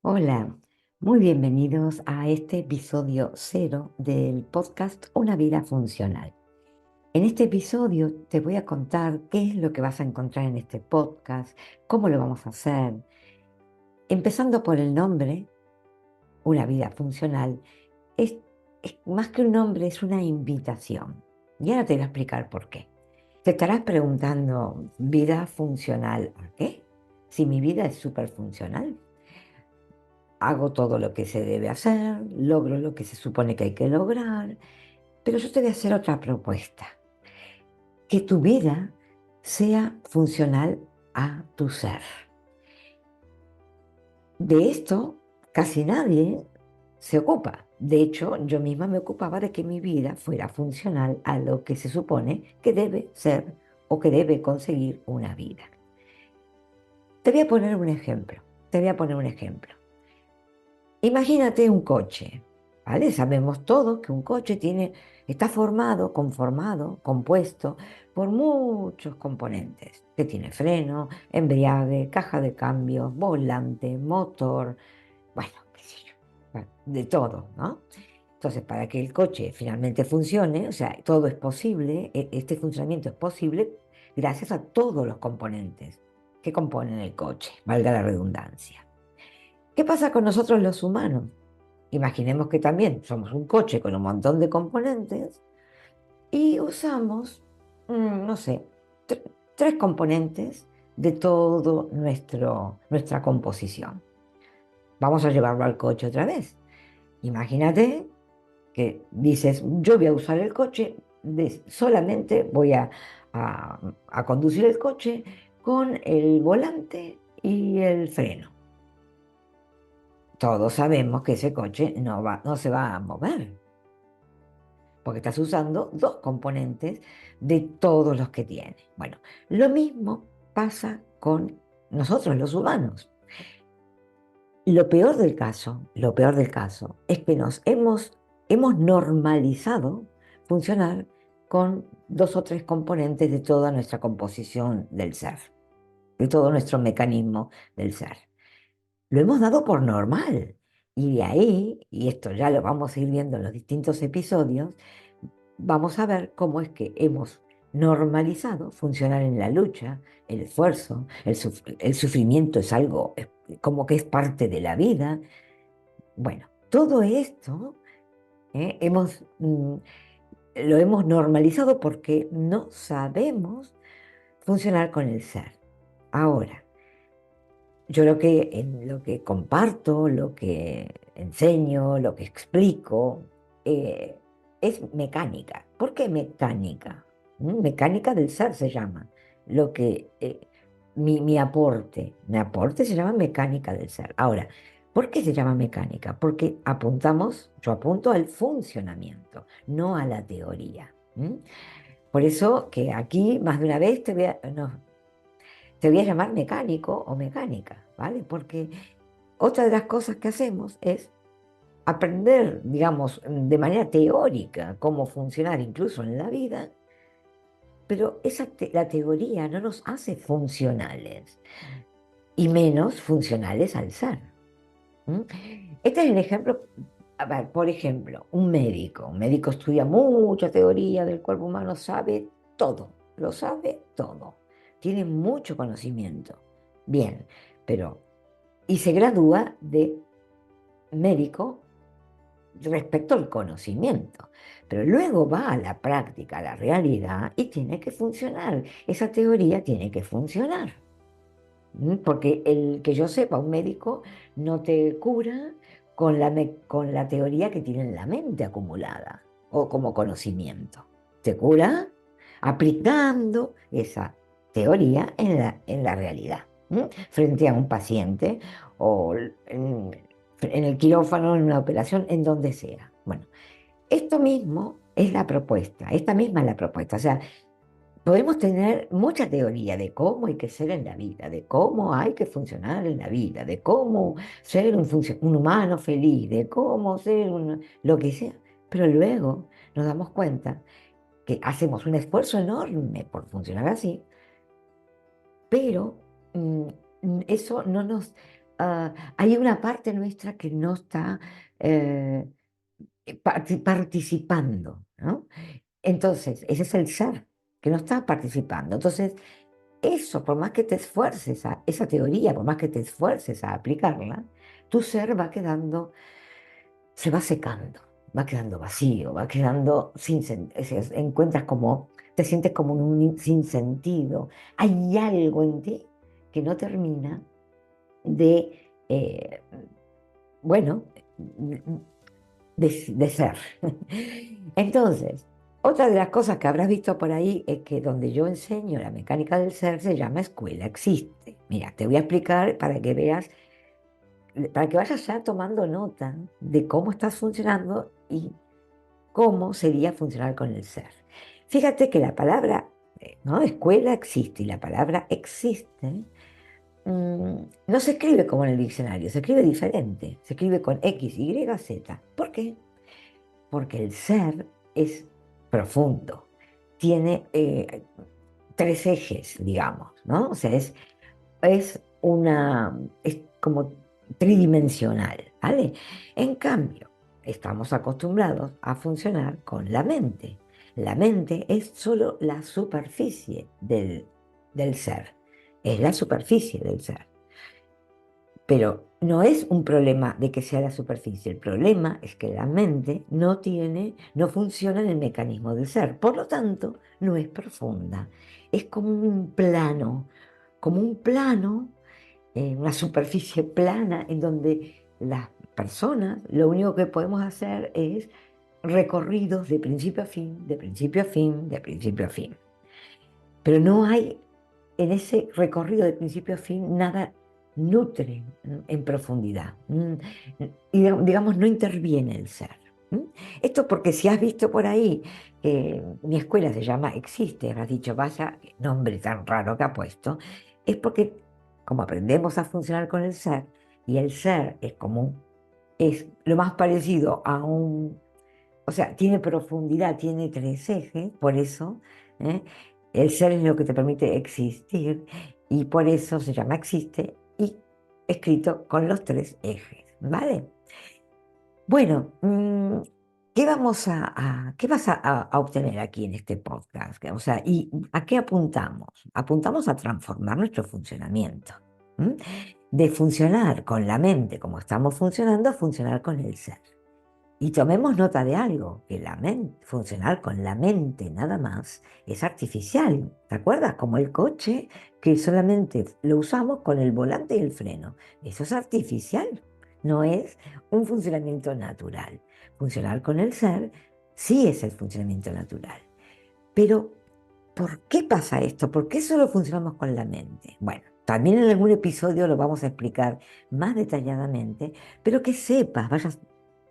Hola, muy bienvenidos a este episodio cero del podcast Una vida funcional. En este episodio te voy a contar qué es lo que vas a encontrar en este podcast, cómo lo vamos a hacer. Empezando por el nombre, Una vida funcional, es, es más que un nombre, es una invitación. Y ahora te voy a explicar por qué. Te estarás preguntando, ¿vida funcional a qué? Si mi vida es súper funcional. Hago todo lo que se debe hacer, logro lo que se supone que hay que lograr, pero yo te voy a hacer otra propuesta, que tu vida sea funcional a tu ser. De esto casi nadie se ocupa. De hecho, yo misma me ocupaba de que mi vida fuera funcional a lo que se supone que debe ser o que debe conseguir una vida. Te voy a poner un ejemplo. Te voy a poner un ejemplo. Imagínate un coche, ¿vale? Sabemos todos que un coche está conformado, compuesto por muchos componentes, que tiene freno, embriague, caja de cambios, volante, motor, bueno, qué sé yo, bueno, de todo, ¿no? Entonces, para que el coche finalmente funcione, o sea, todo es posible, este funcionamiento es posible gracias a todos los componentes que componen el coche, valga la redundancia. ¿Qué pasa con nosotros los humanos? Imaginemos que también somos un coche con un montón de componentes y usamos, no sé, tres componentes de todo nuestra composición. Vamos a llevarlo al coche otra vez. Imagínate que dices, yo voy a usar el coche, solamente voy a conducir el coche con el volante y el freno. Todos sabemos que ese coche no se va a mover, porque estás usando dos componentes de todos los que tiene. Bueno, lo mismo pasa con nosotros los humanos. Lo peor del caso es que hemos normalizado funcionar con dos o tres componentes de toda nuestra composición del ser, de todo nuestro mecanismo del ser. Lo hemos dado por normal. Y de ahí, y esto ya lo vamos a ir viendo en los distintos episodios, vamos a ver cómo es que hemos normalizado funcionar en la lucha, el esfuerzo, el sufrimiento es algo como que es parte de la vida. Bueno, todo esto lo hemos normalizado porque no sabemos funcionar con el ser. Ahora, yo en lo que comparto, lo que enseño, lo que explico, eh, es mecánica. ¿Por qué mecánica? Mecánica del ser se llama. Lo que, mi aporte se llama mecánica del ser. Ahora, ¿por qué se llama mecánica? Porque yo apunto al funcionamiento, no a la teoría. Por eso que aquí más de una vez no, te voy a llamar mecánico o mecánica, ¿vale? Porque otra de las cosas que hacemos es aprender, digamos, de manera teórica cómo funcionar incluso en la vida, pero la teoría no nos hace funcionales y menos funcionales al ser. ¿M? Este es el ejemplo, a ver, por ejemplo, un médico estudia mucha teoría del cuerpo humano, sabe todo, lo sabe todo, tiene mucho conocimiento. Bien, pero y se gradúa de médico respecto al conocimiento, pero luego va a la práctica, a la realidad y tiene que funcionar. Esa teoría tiene que funcionar. Porque el que yo sepa, un médico no te cura con la teoría que tiene en la mente acumulada o como conocimiento. Te cura aplicando esa teoría en la realidad, frente a un paciente o en el quirófano, en una operación, en donde sea. Bueno, esto mismo es la propuesta, esta misma es la propuesta. O sea, podemos tener mucha teoría de cómo hay que ser en la vida, de cómo hay que funcionar en la vida, de cómo ser un humano feliz, de cómo ser lo que sea. Pero luego nos damos cuenta que hacemos un esfuerzo enorme por funcionar así, pero eso hay una parte nuestra que no está eh, participando, ¿no? Entonces, ese es el ser, que no está participando. Entonces, eso, por más que te esfuerces a esa teoría, por más que te esfuerces a aplicarla, tu ser va quedando, se va secando, va quedando vacío, va quedando sin sentido. Encuentras como, te sientes como un sinsentido. Hay algo en ti que no termina de, bueno, de ser. Entonces, otra de las cosas que habrás visto por ahí es que donde yo enseño la mecánica del ser se llama escuela, existe. Mira, te voy a explicar para que veas, para que vayas ya tomando nota de cómo estás funcionando y cómo sería funcionar con el ser. Fíjate que la palabra, ¿no? Escuela existe y la palabra existe no se escribe como en el diccionario, se escribe diferente, se escribe con X, Y, Z. ¿Por qué? Porque el ser es profundo, tiene tres ejes, digamos, ¿no? O sea, es como tridimensional, ¿vale? En cambio, estamos acostumbrados a funcionar con la mente. La mente es solo la superficie del ser, es la superficie del ser. Pero no es un problema de que sea la superficie, el problema es que la mente no funciona en el mecanismo del ser, por lo tanto, no es profunda. Es como un plano, una superficie plana en donde las personas lo único que podemos hacer es recorridos de principio a fin, de principio a fin, de principio a fin. Pero no hay en ese recorrido de principio a fin nada nutre en profundidad. Y digamos, no interviene el ser. Esto porque si has visto por ahí que mi escuela se llama Existe, habrás dicho, vaya, qué nombre tan raro que ha puesto, es porque como aprendemos a funcionar con el ser, y el ser es lo más parecido a o sea, tiene profundidad, tiene tres ejes, por eso ¿eh? El ser es lo que te permite existir y por eso se llama existe y escrito con los tres ejes, ¿vale? Bueno, ¿qué vas a obtener aquí en este podcast? O sea, ¿y a qué apuntamos? Apuntamos a transformar nuestro funcionamiento. ¿M? De funcionar con la mente como estamos funcionando a funcionar con el ser. Y tomemos nota de algo, que la mente, funcionar con la mente nada más es artificial. ¿Te acuerdas? Como el coche que solamente lo usamos con el volante y el freno. Eso es artificial, no es un funcionamiento natural. Funcionar con el ser sí es el funcionamiento natural. Pero, ¿por qué pasa esto? ¿Por qué solo funcionamos con la mente? Bueno, también en algún episodio lo vamos a explicar más detalladamente, pero que sepas, vayas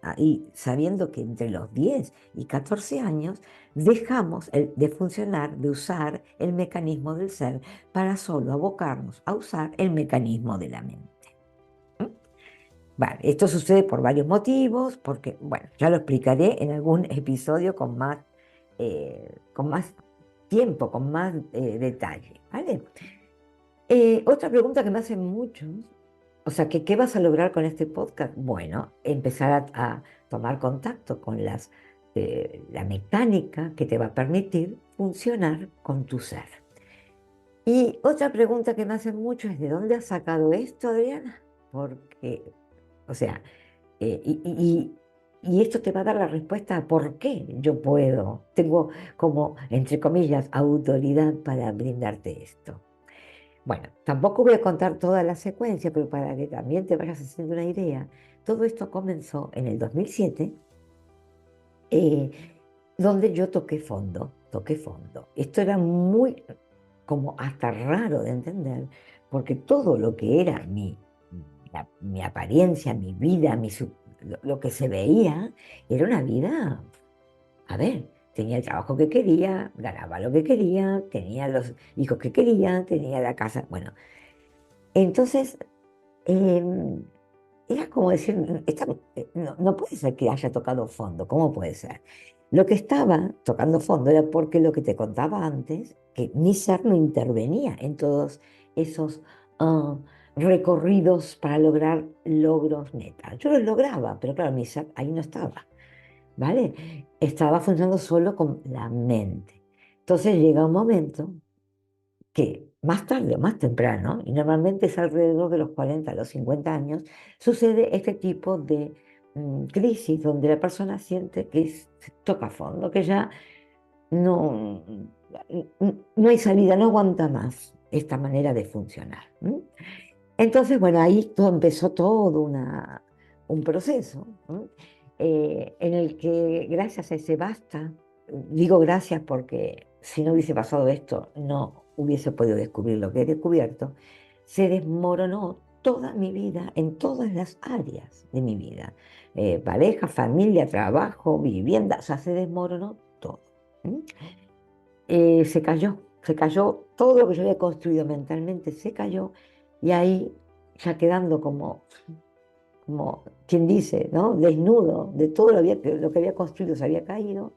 ahí sabiendo que entre los 10 y 14 años dejamos de funcionar, de usar el mecanismo del ser para solo abocarnos a usar el mecanismo de la mente. ¿Mm? Vale, esto sucede por varios motivos, porque, bueno, ya lo explicaré en algún episodio con más tiempo, con más detalle, ¿vale? Otra pregunta que me hacen muchos, o sea, ¿qué vas a lograr con este podcast? Bueno, empezar a tomar contacto con la mecánica que te va a permitir funcionar con tu ser. Y otra pregunta que me hacen mucho es, ¿de dónde has sacado esto, Adriana? Porque, o sea, y esto te va a dar la respuesta a por qué yo tengo como, entre comillas, autoridad para brindarte esto. Bueno, tampoco voy a contar toda la secuencia, pero para que también te vayas haciendo una idea, todo esto comenzó en el 2007, eh, donde yo toqué fondo, toqué fondo. Esto era muy, como hasta raro de entender, porque todo lo que era mi apariencia, mi vida, lo que se veía, era una vida, a ver, tenía el trabajo que quería, ganaba lo que quería, tenía los hijos que quería, tenía la casa, bueno. Entonces, em, era como decir, no puede ser que haya tocado fondo, ¿cómo puede ser? Lo que estaba tocando fondo era porque lo que te contaba antes, que mi ser no intervenía en todos esos ah, recorridos para lograr logros metas. Yo los lograba, pero claro, mi ser ahí no estaba, ¿vale? Estaba funcionando solo con la mente. Entonces llega un momento que más tarde o más temprano, y normalmente es alrededor de los 40 a los 50 años, sucede este tipo de crisis donde la persona siente que toca fondo, que ya no, no hay salida, no aguanta más esta manera de funcionar. Entonces, bueno, ahí empezó todo un proceso, ¿no? En el que gracias a ese basta, digo gracias porque si no hubiese pasado esto, no hubiese podido descubrir lo que he descubierto, se desmoronó toda mi vida en todas las áreas de mi vida. Pareja, familia, trabajo, vivienda, o sea, se desmoronó todo. ¿Mm? Se cayó todo lo que yo había construido mentalmente, se cayó y ahí ya quedando como quien dice, ¿no? Desnudo de todo lo que había construido se había caído,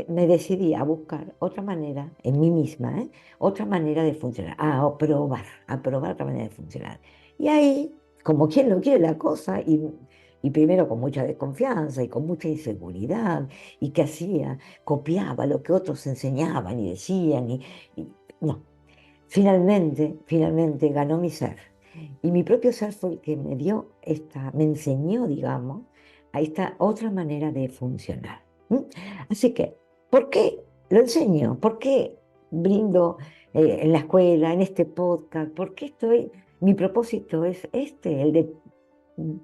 me decidí a buscar otra manera en mí misma, ¿eh? Otra manera de funcionar, a probar otra manera de funcionar. Y ahí, como quien no quiere la cosa, y primero con mucha desconfianza y con mucha inseguridad, y qué hacía, copiaba lo que otros enseñaban y decían, y no, finalmente ganó mi ser. Y mi propio ser fue el que me enseñó, digamos, a esta otra manera de funcionar. ¿M? Así que, ¿por qué lo enseño? ¿Por qué brindo en la escuela, en este podcast? ¿Por qué mi propósito es este, el de mm,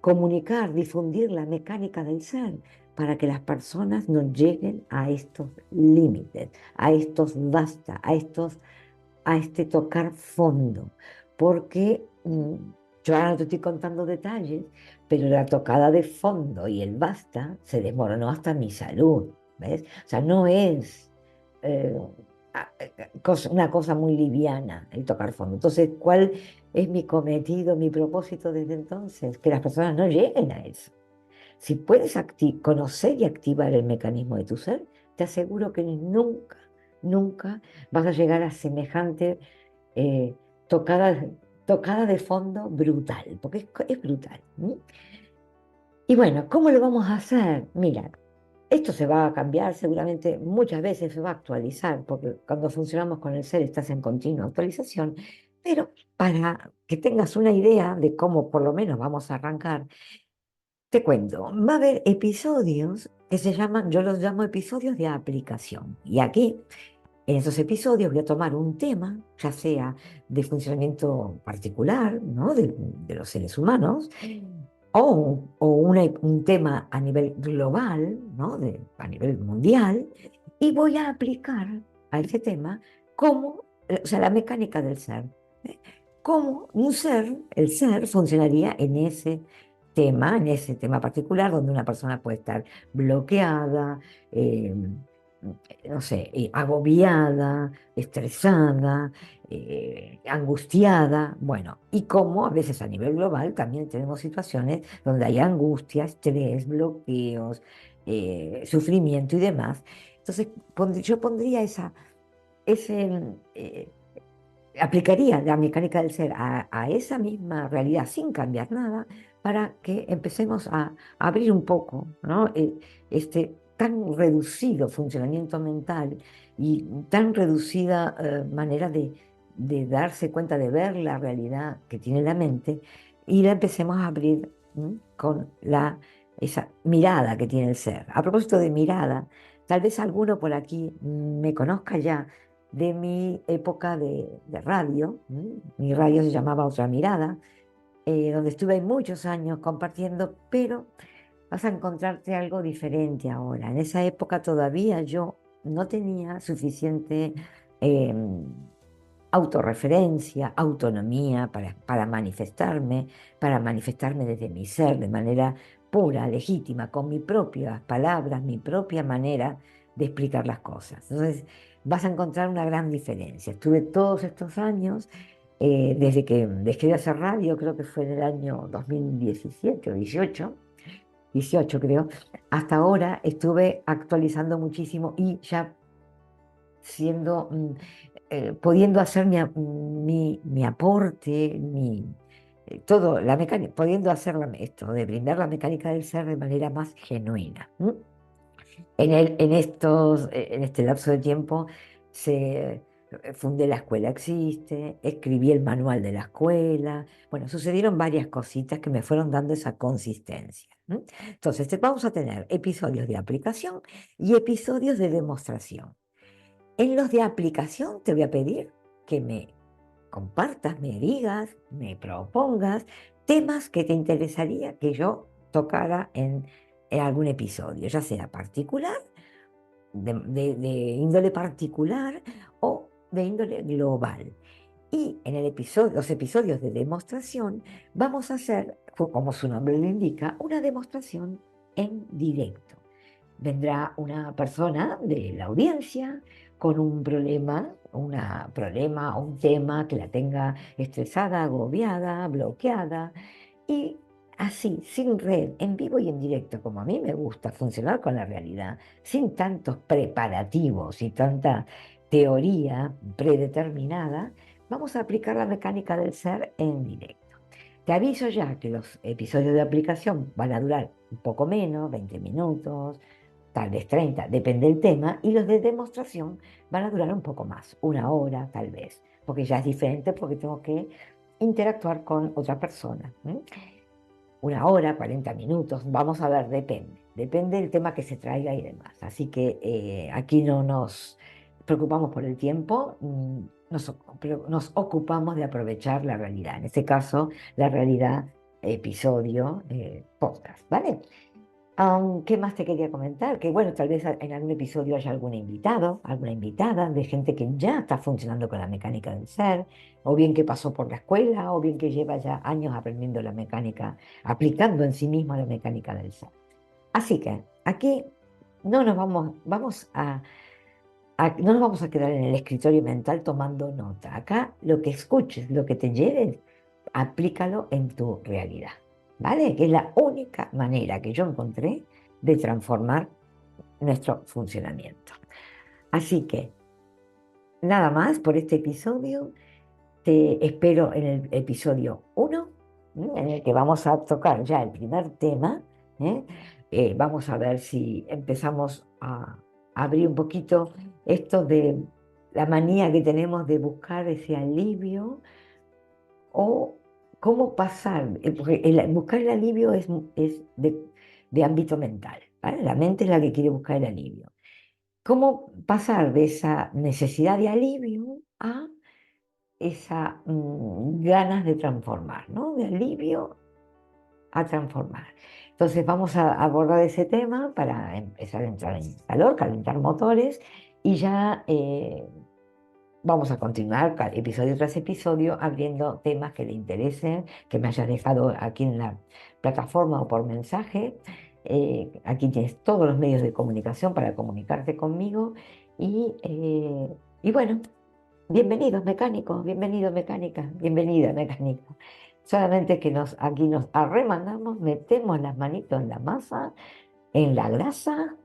comunicar, difundir la mecánica del ser, para que las personas no lleguen a estos límites, a estos basta, a este tocar fondo, porque yo ahora no te estoy contando detalles, pero la tocada de fondo y el basta se desmoronó hasta mi salud, ¿ves? O sea, no es eh, una cosa muy liviana el tocar fondo. Entonces, ¿cuál es mi cometido, mi propósito desde entonces? Que las personas no lleguen a eso. Si puedes conocer y activar el mecanismo de tu ser, te aseguro que nunca vas a llegar a semejante eh, tocada, tocada de fondo brutal, porque es brutal. Y bueno, ¿cómo lo vamos a hacer? Mira, esto se va a cambiar seguramente, muchas veces se va a actualizar, porque cuando funcionamos con el ser estás en continua actualización, pero para que tengas una idea de cómo por lo menos vamos a arrancar, te cuento, va a haber episodios que se llaman, yo los llamo episodios de aplicación. Y aquí, en esos episodios, voy a tomar un tema, ya sea de funcionamiento particular, ¿no? De los seres humanos, o un tema a nivel global, ¿no? A nivel mundial, y voy a aplicar a ese tema o sea, la mecánica del ser. ¿Eh? Cómo el ser funcionaría en ese tema particular, donde una persona puede estar bloqueada, no sé, agobiada, estresada, angustiada, bueno, y cómo a veces a nivel global también tenemos situaciones donde hay angustia, estrés, bloqueos, sufrimiento y demás. Entonces, yo pondría ese, aplicaría la mecánica del ser a esa misma realidad sin cambiar nada para que empecemos a abrir un poco, ¿no? Este tan reducido funcionamiento mental y tan reducida manera de darse cuenta de ver la realidad que tiene la mente y la empecemos a abrir con esa mirada que tiene el ser. A propósito de mirada, tal vez alguno por aquí me conozca ya de mi época de radio. Mi radio se llamaba Otra Mirada, donde estuve muchos años compartiendo, pero vas a encontrarte algo diferente ahora. En esa época todavía yo no tenía suficiente eh, autorreferencia, autonomía para manifestarme desde mi ser de manera pura, legítima, con mis propias palabras, mi propia manera de explicar las cosas. Entonces, vas a encontrar una gran diferencia. Estuve todos estos años, desde que dejé de hacer radio, creo que fue en el año 2017 o 18 creo, hasta ahora estuve actualizando muchísimo y ya siendo pudiendo hacer mi aporte, todo, la mecánica, pudiendo hacer esto, de brindar la mecánica del ser de manera más genuina. ¿M? En este lapso de tiempo fundé la escuela Existe, escribí el manual de la escuela. Bueno, sucedieron varias cositas que me fueron dando esa consistencia. ¿M? Entonces, vamos a tener episodios de aplicación y episodios de demostración. En los de aplicación te voy a pedir que me compartas, me digas, me propongas temas que te interesaría que yo tocara en algún episodio, ya sea particular, de índole particular o de índole global. Y en los episodios de demostración, vamos a hacer, como su nombre lo indica, una demostración en directo. Vendrá una persona de la audiencia con un problema, un tema que la tenga estresada, agobiada, bloqueada, y así, sin red, en vivo y en directo, como a mí me gusta funcionar con la realidad, sin tantos preparativos y tanta teoría predeterminada, vamos a aplicar la mecánica del ser en directo. Te aviso ya que los episodios de aplicación van a durar un poco menos, 20 minutos, tal vez 30, depende del tema, y los de demostración van a durar un poco más, una hora tal vez, porque ya es diferente porque tengo que interactuar con otra persona. Una hora, 40 minutos, vamos a ver, depende del tema que se traiga y demás. Así que aquí no nos preocupamos por el tiempo, pero nos ocupamos de aprovechar la realidad, en este caso la realidad episodio podcast, ¿vale? ¿Qué más te quería comentar? Que bueno, tal vez en algún episodio haya algún invitado, alguna invitada de gente que ya está funcionando con la mecánica del ser, o bien que pasó por la escuela, o bien que lleva ya años aprendiendo la mecánica, aplicando en sí misma la mecánica del ser. Así que aquí no nos no nos vamos a quedar en el escritorio mental tomando nota. Acá lo que escuches, lo que te lleves, aplícalo en tu realidad, ¿vale? Que es la única manera que yo encontré de transformar nuestro funcionamiento. Así que nada más por este episodio. Te espero en el episodio 1, en el que vamos a tocar ya el primer tema. ¿eh? Vamos a ver si empezamos a abrir un poquito esto de la manía que tenemos de buscar ese alivio o cómo pasar, porque buscar el alivio es de ámbito mental, ¿vale? La mente es la que quiere buscar el alivio. ¿Cómo pasar de esa necesidad de alivio a esa ganas de transformar, ¿no? De alivio a transformar? Entonces vamos a abordar ese tema para empezar a entrar en calor, calentar motores y ya vamos a continuar episodio tras episodio abriendo temas que le interesen, que me hayas dejado aquí en la plataforma o por mensaje. Aquí tienes todos los medios de comunicación para comunicarte conmigo y bueno, bienvenidos mecánicos, bienvenido mecánica, bienvenida mecánica. Solamente que aquí nos arremangamos, metemos las manitos en la masa, en la grasa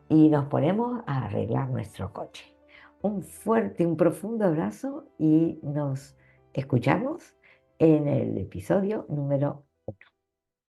y nos ponemos a arreglar nuestro coche. Un fuerte, un profundo abrazo y nos escuchamos en el episodio número